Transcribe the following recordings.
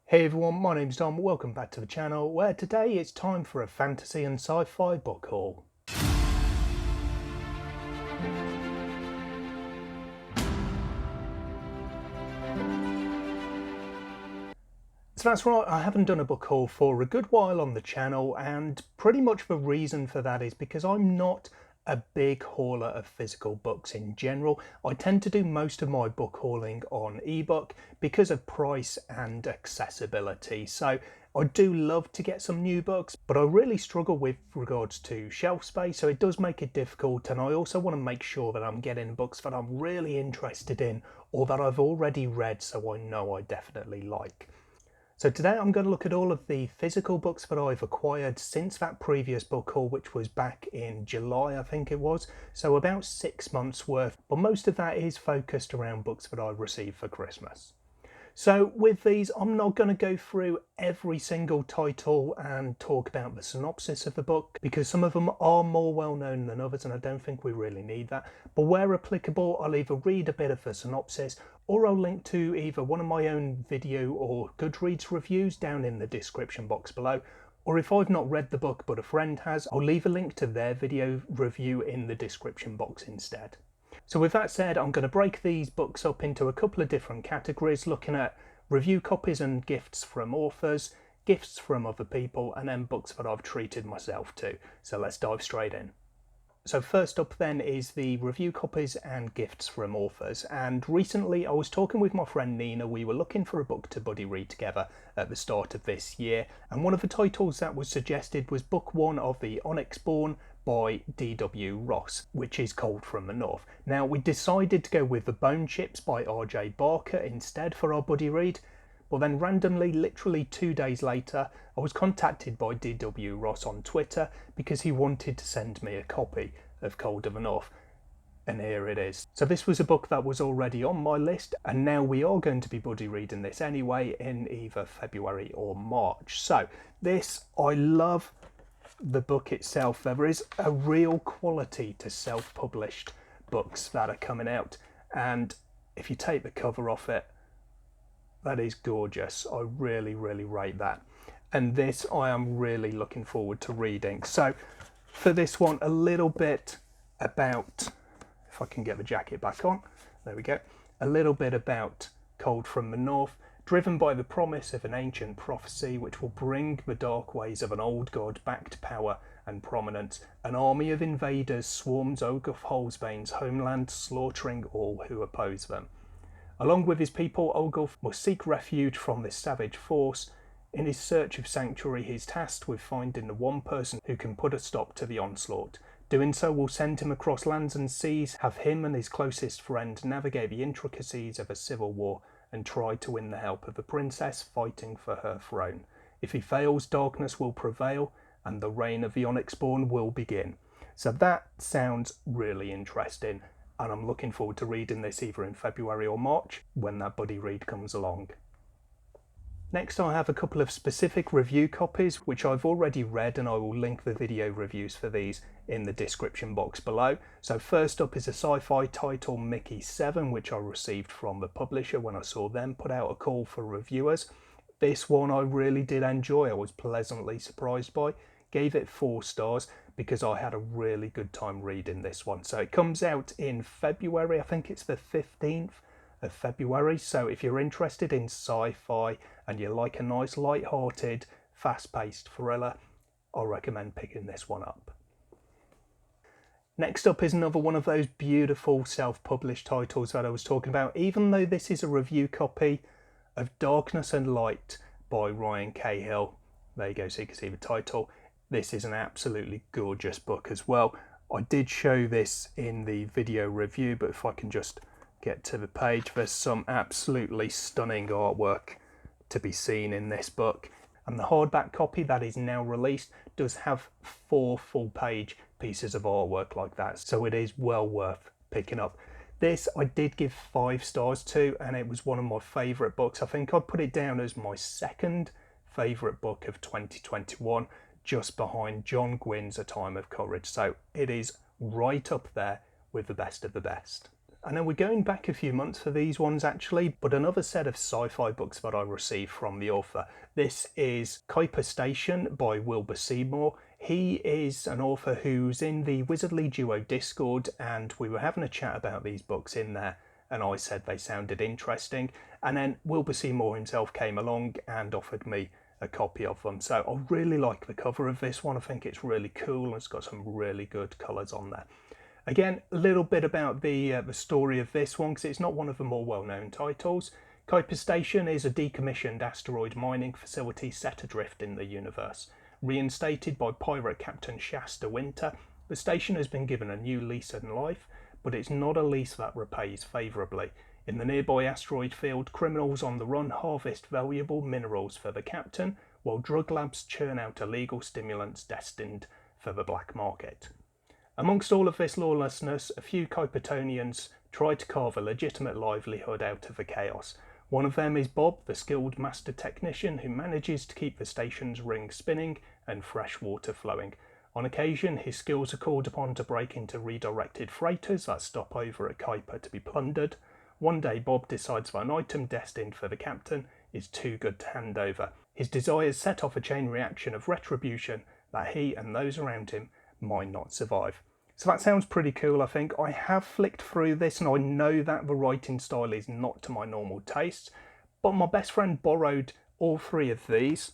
Hey everyone, my name's Dom, welcome back to the channel, where today it's time for a fantasy and sci-fi book haul. So that's right, I haven't done a book haul for a good while on the channel, and pretty much the reason for that is because I'm not a big hauler of physical books in general. I tend to do most of my book hauling on ebook because of price and accessibility. So I do love to get some new books, but I really struggle with regards to shelf space, so it does make it difficult. And I also want to make sure that I'm getting books that I'm really interested in or that I've already read, so I know I definitely like. So today I'm going to look at all of the physical books that I've acquired since that previous book haul, which was back in July, I think it was. So about 6 months worth, but most of that is focused around books that I received for Christmas. So with these, I'm not going to go through every single title and talk about the synopsis of the book, because some of them are more well known than others and I don't think we really need that. But where applicable, I'll either read a bit of the synopsis or I'll link to either one of my own video or Goodreads reviews down in the description box below. Or if I've not read the book but a friend has, I'll leave a link to their video review in the description box instead. So with that said, I'm going to break these books up into a couple of different categories, looking at review copies and gifts from authors, gifts from other people, and then books that I've treated myself to. So let's dive straight in. So first up then is the review copies and gifts from authors, and recently I was talking with my friend Nina. We were looking for a book to buddy read together at the start of this year, and one of the titles that was suggested was book 1 of the Illborn by D.W. Ross, which is Cold from the North. Now we decided to go with The Bone Chips by R.J. Barker instead for our buddy read, but then randomly, literally 2 days later, I was contacted by D.W. Ross on Twitter because he wanted to send me a copy of Cold of the North, and here it is. So this was a book that was already on my list, and now we are going to be buddy reading this anyway in either February or March. So this, I love the book itself. There is a real quality to self-published books that are coming out, and if you take the cover off it, that is gorgeous. I really rate that, and this I am really looking forward to reading. So for this one, a little bit about, if I can get the jacket back on, there we go, a little bit about Cold from the North. Driven by the promise of an ancient prophecy which will bring the dark ways of an old god back to power and prominence, an army of invaders swarms Ogulf Holsbane's homeland, slaughtering all who oppose them. Along with his people, Ogulf must seek refuge from this savage force. In his search of sanctuary, he's tasked with finding the one person who can put a stop to the onslaught. Doing so will send him across lands and seas, have him and his closest friend navigate the intricacies of a civil war, and try to win the help of a princess fighting for her throne. If he fails, darkness will prevail, and the reign of the Illborn will begin. So that sounds really interesting, and I'm looking forward to reading this either in February or March when that buddy read comes along. Next, I have a couple of specific review copies which I've already read, and I will link the video reviews for these in the description box below. So first up is a sci-fi title, Mickey 7, which I received from the publisher when I saw them put out a call for reviewers. This one I really did enjoy. I was pleasantly surprised by. Gave it 4 stars because I had a really good time reading this one. So it comes out in February, I think it's the 15th of February. So if you're interested in sci-fi and you like a nice light-hearted, fast-paced thriller, I recommend picking this one up. Next up is another one of those beautiful self-published titles that I was talking about, even though this is a review copy of Darkness and Light by Ryan Cahill. There you go, so you can see the title. This is an absolutely gorgeous book as well. I did show this in the video review, but if I can just get to the page, there's some absolutely stunning artwork to be seen in this book. And the hardback copy that is now released does have 4 full-page pieces of artwork like that, so it is well worth picking up. This I did give 5 stars to, and it was one of my favourite books. I think I'd put it down as my second favourite book of 2021, just behind John Gwynn's A Time of Courage. So it is right up there with the best of the best. And then we're going back a few months for these ones actually, but another set of sci-fi books that I received from the author. This is Kaiper Station by Wilbur Seymour. He is an author who's in the Wizardly Duo Discord, and we were having a chat about these books in there, and I said they sounded interesting. And then Wilbur Seymour himself came along and offered me a copy of them. So I really like the cover of this one. I think it's really cool and it's got some really good colours on there. Again, a little bit about the story of this one, because it's not one of the more well-known titles. Kaiper Station is a decommissioned asteroid mining facility set adrift in the universe. Reinstated by pirate Captain Shasta Winter, the station has been given a new lease on life, but it's not a lease that repays favourably. In the nearby asteroid field, criminals on the run harvest valuable minerals for the captain, while drug labs churn out illegal stimulants destined for the black market. Amongst all of this lawlessness, a few Kypertonians try to carve a legitimate livelihood out of the chaos. One of them is Bob, the skilled master technician who manages to keep the station's ring spinning and fresh water flowing. On occasion, his skills are called upon to break into redirected freighters that stop over at Kaiper to be plundered. One day, Bob decides that an item destined for the captain is too good to hand over. His desires set off a chain reaction of retribution that he and those around him might not survive. So that sounds pretty cool, I think. I have flicked through this and I know that the writing style is not to my normal tastes, but my best friend borrowed all three of these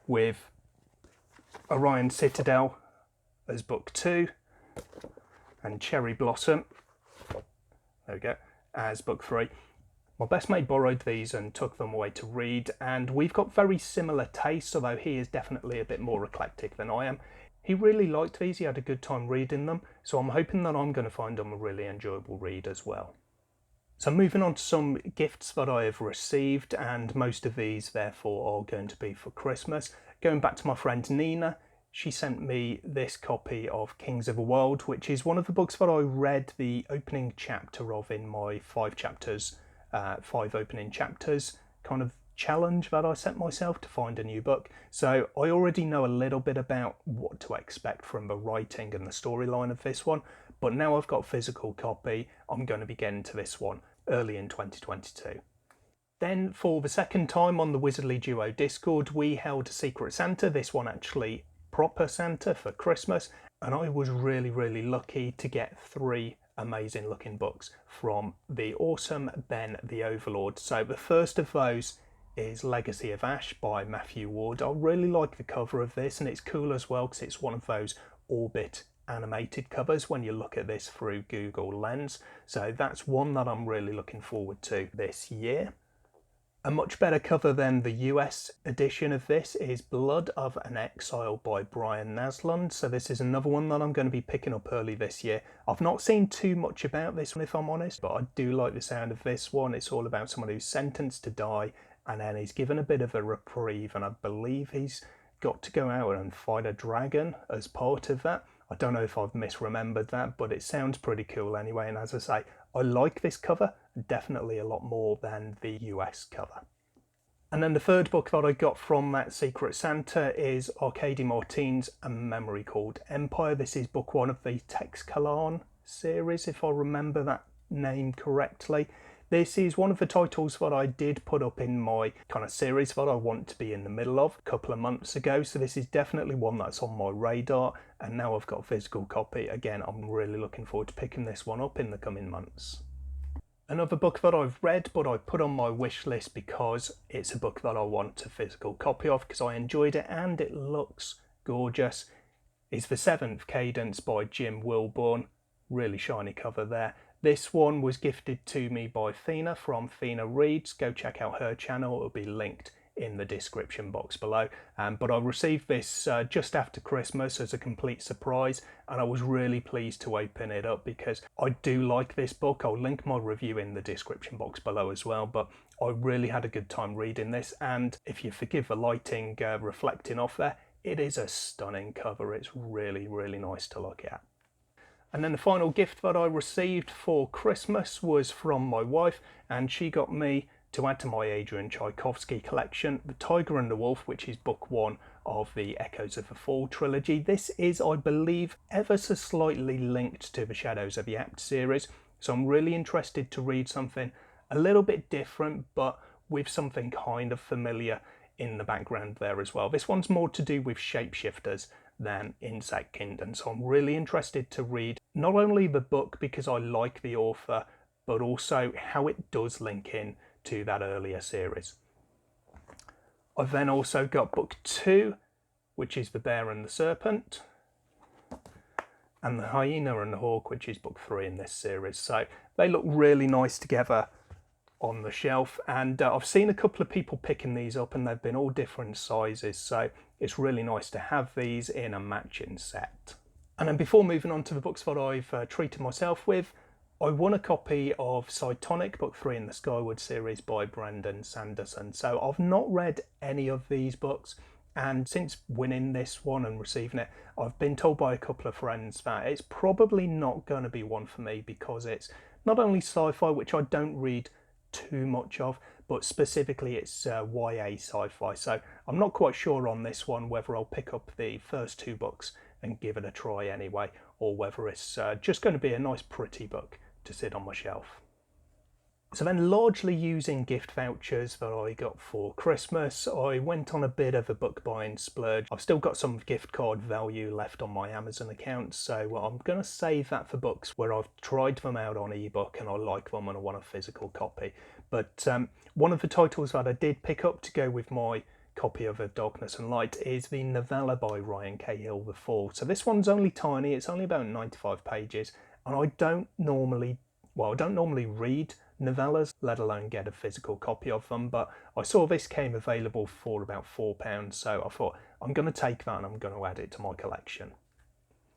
with Orion Citadel as book 2 and Cherry Blossom, there we go, as book 3. My best mate borrowed these and took them away to read, and we've got very similar tastes, although he is definitely a bit more eclectic than I am. He really liked these, he had a good time reading them, so I'm hoping that I'm going to find them a really enjoyable read as well. So moving on to some gifts that I have received, and most of these therefore are going to be for Christmas. Going back to my friend Nina, she sent me this copy of Kings of the World, which is one of the books that I read the opening chapter of in my 5 opening chapters kind of challenge that I set myself to find a new book. So I already know a little bit about what to expect from the writing and the storyline of this one, but now I've got a physical copy, I'm going to be getting to this one early in 2022. Then for the second time on the Wizardly Duo Discord, we held a Secret Santa, this one actually proper Santa for Christmas, and I was really lucky to get 3 amazing looking books from the awesome Ben the Overlord. So the first of those is Legacy of Ash by Matthew Ward. I really like the cover of this, and it's cool as well because it's one of those orbit animated covers when you look at this through Google Lens. So that's one that I'm really looking forward to this year. A much better cover than the US edition of this is Blood of an Exile by Brian Naslund. So this is another one that I'm going to be picking up early this year. I've not seen too much about this one if I'm honest, but I do like the sound of this one. It's all about someone who's sentenced to die and then he's given a bit of a reprieve, and I believe he's got to go out and fight a dragon as part of that. I don't know if I've misremembered that, but it sounds pretty cool anyway, and as I say, I like this cover definitely a lot more than the US cover. And then the third book that I got from that Secret Santa is Arkady Martine's A Memory Called Empire. This is book 1 of the Texcalan series, if I remember that name correctly. This is one of the titles that I did put up in my kind of series that I want to be in the middle of a couple of months ago. So this is definitely one that's on my radar, and now I've got a physical copy. Again, I'm really looking forward to picking this one up in the coming months. Another book that I've read but I put on my wish list because it's a book that I want a physical copy of because I enjoyed it and it looks gorgeous is The Seventh Cadence by Jim Illborn. Really shiny cover there. This one was gifted to me by Fina from Fina Reads. Go check out her channel, it'll be linked in the description box below. But I received this just after Christmas as a complete surprise, and I was really pleased to open it up because I do like this book. I'll link my review in the description box below as well, but I really had a good time reading this, and if you forgive the lighting reflecting off there, it is a stunning cover. It's really nice to look at. And then the final gift that I received for Christmas was from my wife, and she got me, to add to my Adrian Tchaikovsky collection, The Tiger and the Wolf, which is book 1 of the Echoes of the Fall trilogy. This is, I believe, ever so slightly linked to the Shadows of Yapt series. So I'm really interested to read something a little bit different, but with something kind of familiar in the background there as well. This one's more to do with shapeshifters than insect kingdom, so I'm really interested to read not only the book because I like the author, but also how it does link in to that earlier series. I've then also got book 2, which is The Bear and the Serpent, and The Hyena and the Hawk, which is book 3 in this series. So they look really nice together on the shelf, and I've seen a couple of people picking these up and they've been all different sizes, so it's really nice to have these in a matching set. And then before moving on to the books that I've treated myself with, I won a copy of Cytonic, book 3 in the Skyward series by Brandon Sanderson. So I've not read any of these books, and since winning this one and receiving it, I've been told by a couple of friends that it's probably not going to be one for me because it's not only sci-fi, which I don't read too much of, but specifically it's YA sci-fi. So I'm not quite sure on this one whether I'll pick up the first 2 books and give it a try anyway, or whether it's just going to be a nice pretty book to sit on my shelf. So then, largely using gift vouchers that I got for Christmas, I went on a bit of a book buying splurge. I've still got some gift card value left on my Amazon account, so I'm going to save that for books where I've tried them out on ebook and I like them and I want a physical copy. But one of the titles that I did pick up to go with my copy of A Darkness and Light is the Novella by Ryan Cahill, The Fall. So this one's only tiny, it's only about 95 pages, and I don't normally read novellas, let alone get a physical copy of them, but I saw this came available for about £4, so I thought I'm going to take that and I'm going to add it to my collection.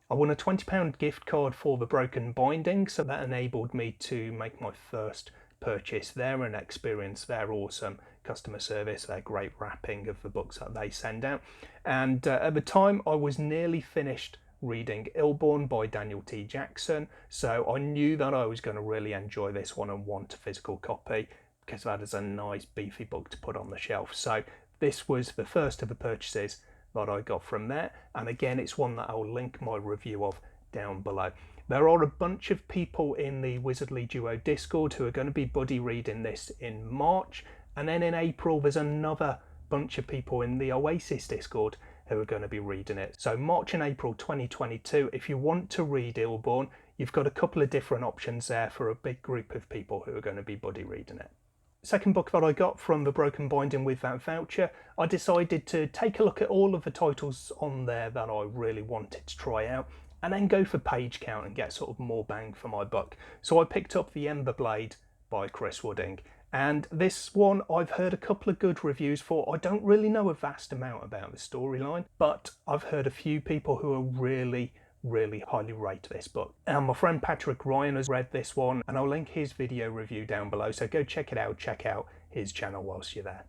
I won a £20 gift card for The Broken Binding, so that enabled me to make my first purchase there and experience their awesome customer service, their great wrapping of the books that they send out. And at the time I was nearly finished reading Illborn by Daniel T. Jackson, so I knew that I was going to really enjoy this one and want a physical copy because that is a nice beefy book to put on the shelf. So this was the first of the purchases that I got from there, and again it's one that I'll link my review of down below. There are a bunch of people in the Wizardly Duo Discord who are going to be buddy reading this in March, and then in April there's another bunch of people in the Oasis Discord who are going to be reading it. So March and April 2022, if you want to read Illborn, you've got a couple of different options there for a big group of people who are going to be buddy reading it. Second book that I got from The Broken Binding with that voucher, I decided to take a look at all of the titles on there that I really wanted to try out and then go for page count and get sort of more bang for my buck. So I picked up the Ember Blade by Chris Wooding. And this one I've heard a couple of good reviews for. I don't really know a vast amount about the storyline, but I've heard a few people who are really highly rate this book. And my friend Patrick Ryan has read this one, and I'll link his video review down below, so go check it out, check out his channel whilst you're there.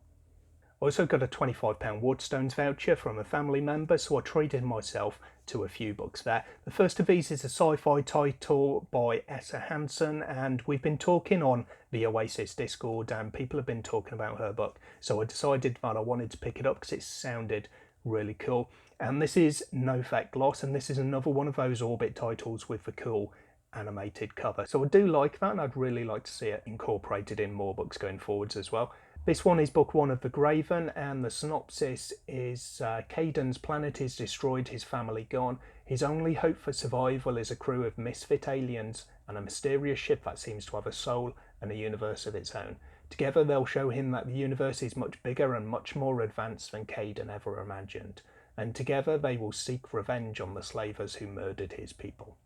I also got a £25 Waterstones voucher from a family member, so I treated myself to a few books there. The first of these is a sci-fi title by Essa Hansen, and we've been talking on the Oasis Discord and people have been talking about her book, so I decided that I wanted to pick it up because it sounded really cool. And this is No Fake Gloss, and this is another one of those Orbit titles with the cool animated cover. So I do like that, and I'd really like to see it incorporated in more books going forwards as well. This one is book 1 of the Graven, and the synopsis is Caden's planet is destroyed, his family gone. His only hope for survival is a crew of misfit aliens and a mysterious ship that seems to have a soul and a universe of its own. Together they'll show him that the universe is much bigger and much more advanced than Caden ever imagined. And together they will seek revenge on the slavers who murdered his people.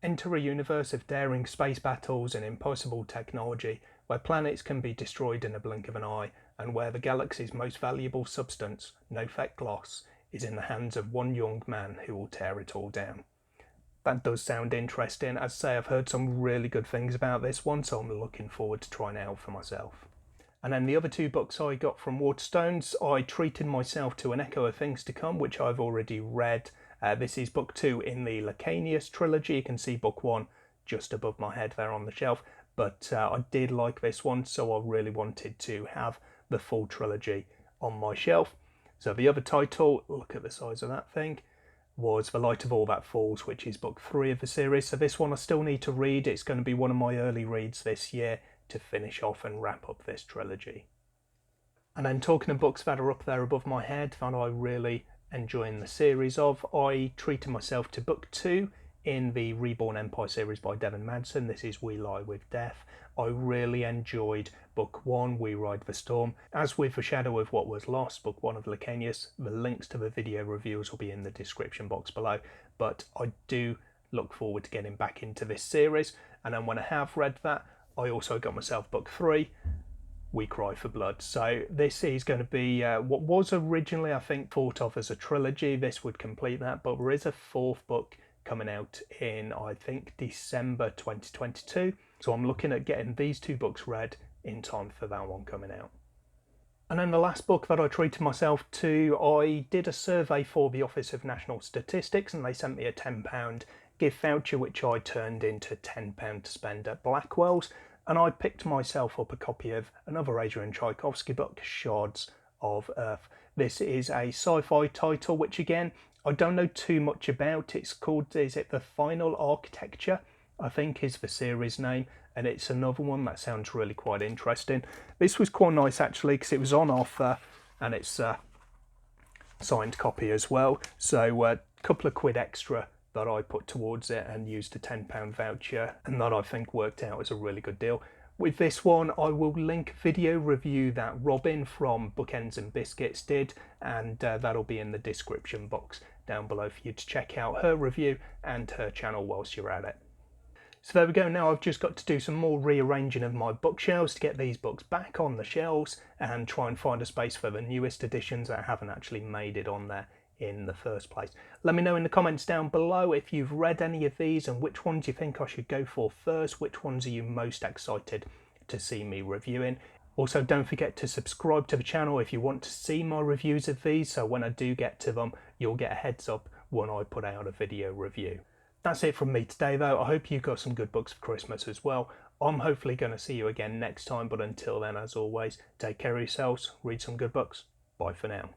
Enter a universe of daring space battles and impossible technology, where planets can be destroyed in a blink of an eye, and where the galaxy's most valuable substance, no fake gloss, is in the hands of one young man who will tear it all down. That does sound interesting. As I say, I've heard some really good things about this one, so I'm looking forward to trying it out for myself. And then the other 2 books I got from Waterstones, I treated myself to An Echo of Things to Come, which I've already read. This is book 2 in the Lacanius trilogy. You can see book 1 just above my head there on the shelf. But I did like this one, so I really wanted to have the full trilogy on my shelf. So the other title, look at the size of that thing, was The Light of All That Falls, which is book 3 of the series. So this one I still need to read. It's going to be one of my early reads this year to finish off and wrap up this trilogy. And then talking of books that are up there above my head that I really enjoying the series of, I treated myself to book 2 in the Reborn Empire series by Devin Madsen. This is We Lie With Death. I really enjoyed book 1, We Ride the Storm. As with The Shadow of What Was Lost, book 1 of Licanius, the links to the video reviews will be in the description box below. But I do look forward to getting back into this series. And then when I have read that, I also got myself book 3, We Cry for Blood. So this is going to be what was originally, I think, thought of as a trilogy. This would complete that, but there is a 4th book coming out in, I think, December 2022. So I'm looking at getting these 2 books read in time for that one coming out. And then the last book that I treated myself to, I did a survey for the Office of National Statistics and they sent me a £10 gift voucher, which I turned into £10 to spend at Blackwell's. And I picked myself up a copy of another Adrian Tchaikovsky book, Shards of Earth. This is a sci-fi title, which again, I don't know too much about. It's called, is it The Final Architecture? I think is the series name, and it's another one that sounds really quite interesting. This was quite nice actually, because it was on offer, and it's a signed copy as well. So a couple of quid extra that I put towards it and used a £10 voucher, and that I think worked out as a really good deal. With this one, I will link a video review that Robin from Bookends and Biscuits did, and that'll be in the description box down below for you to check out her review and her channel whilst you're at it. So there we go. Now I've just got to do some more rearranging of my bookshelves to get these books back on the shelves and try and find a space for the newest editions that haven't actually made it on there in the first place. Let me know in the comments down below if you've read any of these and which ones you think I should go for first. Which ones are you most excited to see me reviewing? Also, don't forget to subscribe to the channel if you want to see my reviews of these, so when I do get to them, you'll get a heads up when I put out a video review. That's it from me today though. I hope you got some good books for Christmas as well. I'm hopefully going to see you again next time, but until then, as always, take care of yourselves, read some good books. Bye for now.